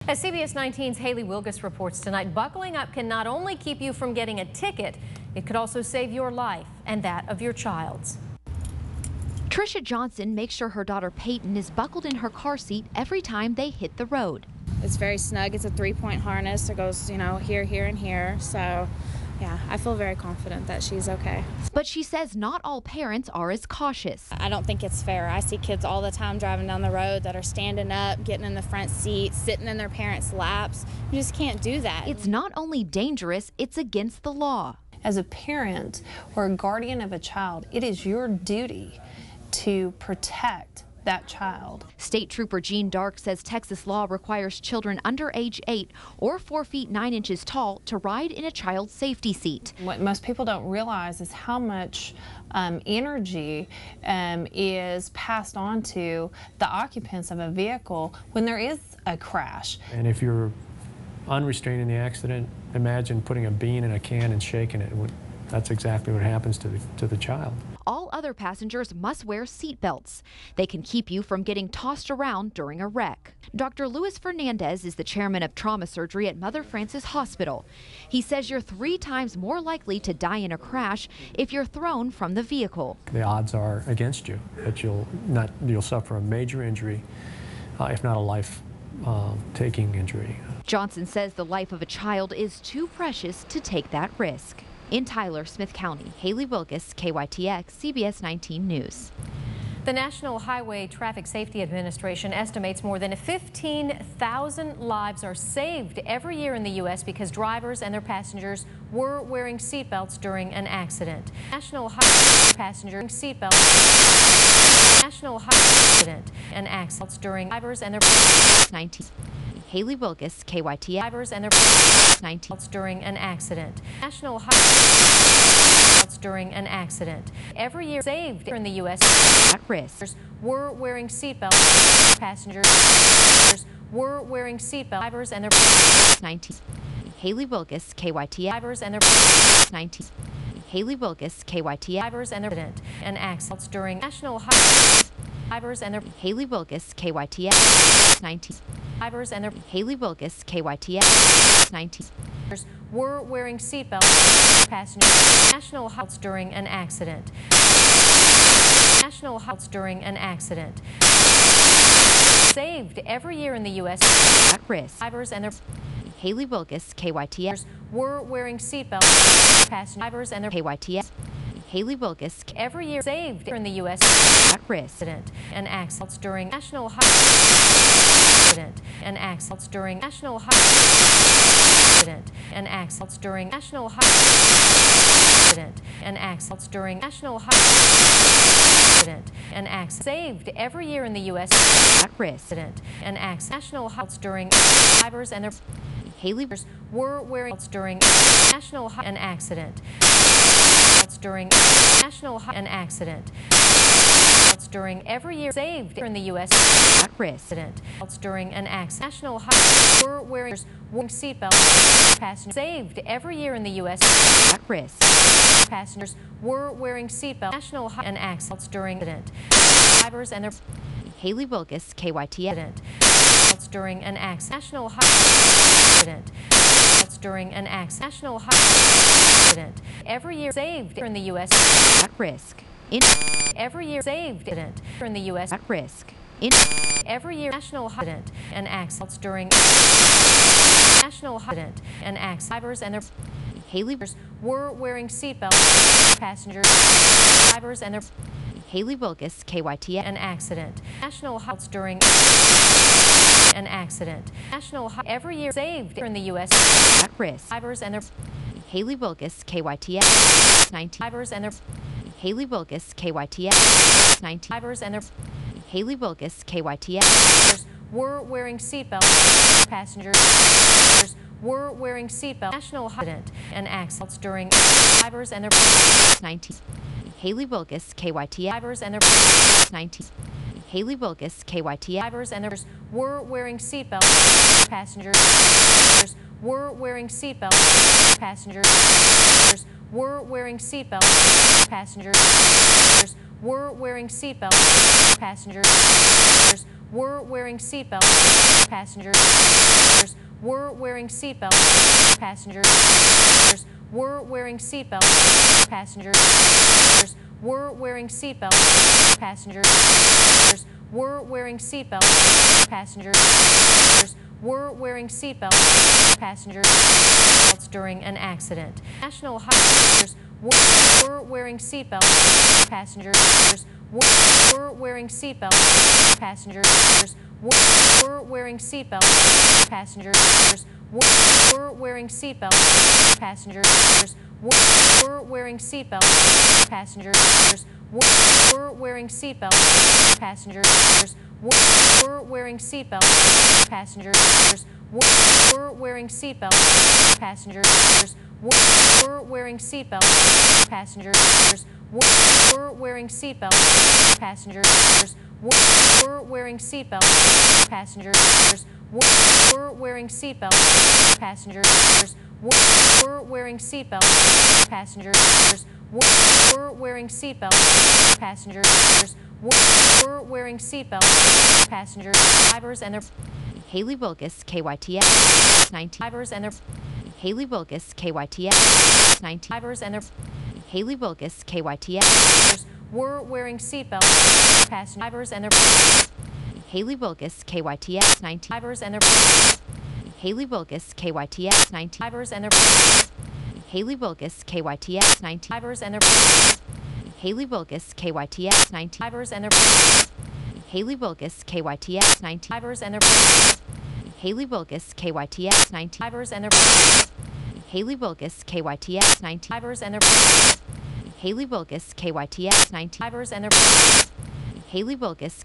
As CBS 19's Haley Wilgus reports tonight, buckling up can not only keep you from getting a ticket, it could also save your life and that of your child's. Trisha Johnson makes sure her daughter Peyton is buckled in her car seat every time they hit the road. It's very snug. It's a 3-point harness. It goes, here, here, and here. So, yeah, I feel very confident that she's okay. But she says not all parents are as cautious. I don't think it's fair. I see kids all the time driving down the road that are standing up, getting in the front seat, sitting in their parents' laps. You just can't do that. It's not only dangerous, it's against the law. As a parent or a guardian of a child, it is your duty to protect that child. State Trooper Gene Dark says Texas law requires children under age 8 or 4 feet 9 inches tall to ride in a child's safety seat. What most people don't realize is how much energy is passed on to the occupants of a vehicle when there is a crash. And if you're unrestrained in the accident, imagine putting a bean in a can and shaking it. That's exactly what happens to the child. All other passengers must wear seat belts. They can keep you from getting tossed around during a wreck. Dr. Luis Fernandez is the chairman of trauma surgery at Mother Frances Hospital. He says you're 3 times more likely to die in a crash if you're thrown from the vehicle. The odds are against you that you'll suffer a major injury, if not a life-taking injury. Johnson says the life of a child is too precious to take that risk. In Tyler, Smith County, Haley Wilgus, KYTX, CBS 19 News. The National Highway Traffic Safety Administration estimates more than 15,000 lives are saved every year in the U.S. because drivers and their passengers were wearing seatbelts during an accident. National Highway passenger seatbelts. National Highway accident and accidents during drivers and their 19. Haley Wilgus, KYTX. Drivers and their 19 during an accident. National Highway during an accident. Every year saved in the U.S. at risk were wearing seatbelts. Passengers were wearing seatbelts. Drivers and their 19. Haley Wilgus, KYTX. Drivers and their 19. Haley Wilgus, KYTX. Drivers and their and accidents during National Highway. Drivers and their Haley Wilgus, KYTX. 19. Drivers and their Haley Wilgus, KYTX. 19. Were wearing seatbelts. Passengers National Highway during an accident. National Highway during an accident. Saved every year in the U.S. at risk. Drivers and their Haley Wilgus, KYTX. Were wearing seatbelts. Passengers and their KYTX. Haley Wilgus. Every year saved in the U.S. at risk. And accidents during National Highway. And accidents during National Highway. And accidents during National Highway. And accidents during National Highway. And accidents saved every year in the U.S. at risk. And accidents National Highway during drivers and their Haley were wearing during National Highway an accident. During National Highway an accident. During every year saved in the U.S. at risk. During an accident. National Highway were wearing seatbelts. Passengers saved every year in the U.S. at risk. Passengers were wearing seatbelts. National Highway an accidents during drivers and their Haley Wilgus, KYTX. During an accident. National Highway during an accident. National Highway every year saved in the U.S. at risk. Every year saved in the U.S. at risk. Every year National Highway an accident during National Highway an accident. Drivers and their Haley were wearing seatbelts. Passengers drivers and their Haley Wilgus, KYTX. An accident. National Highway during an accident. National Highway every year saved in the U.S. at risk. Drivers and their Haley Wilgus, KYTX. 19. Drivers and their Haley Wilgus, KYTX. 19. Drivers and their Haley Wilgus, KYTX. Were wearing seatbelts. Passengers were wearing seatbelts. National Highway an accident during drivers and their 19. Haley Wilgus, KYTX. Drivers and their 19. Haley Wilgus, KYTX. Drivers and their were wearing seatbelts. Passengers were wearing seatbelts. Passengers were wearing seatbelts. Passengers were wearing seatbelts. Passengers were wearing seatbelts. Passengers were wearing seatbelts. Passengers were wearing seatbelts. Passengers were wearing seatbelts. Passengers were wearing seatbelts. Passengers were wearing seatbelts. Passengers during an accident. National highways were wearing seatbelts. Passengers were wearing seatbelts. Passengers were wearing seatbelts. Passengers were wearing seatbelts. Passengers were wearing seatbelts. Passengers were wearing seatbelts. Passengers were wearing seatbelts. Passengers were wearing seatbelts. Passengers were wearing seatbelts. Passengers were wearing seatbelts. Passengers were wearing seatbelts. Passengers were wearing seatbelts. Passengers were wearing seatbelts. Passengers were wearing seatbelts. Passengers were wearing seatbelts. Passengers, drivers and their Haley Wilgus, KYTX 19. Drivers and their Haley Wilgus, KYTX 19. Drivers and their Haley Wilgus, KYTX were wearing seatbelts. Passengers and their Haley Wilgus, KYTX 19. Drivers and their Haley Wilgus, KYTX 19. Drivers and their Haley Wilgus, KYTX 19. Drivers and their Haley Wilgus, KYTX 19. Drivers and their Haley Wilgus, KYTX 19. Drivers and their Haley Wilgus, KYTX 19. Drivers and their Haley Wilgus, KYTX 19. Drivers and their Haley Wilgus, KYTX 19. Drivers and their Haley Wilgus, KYTX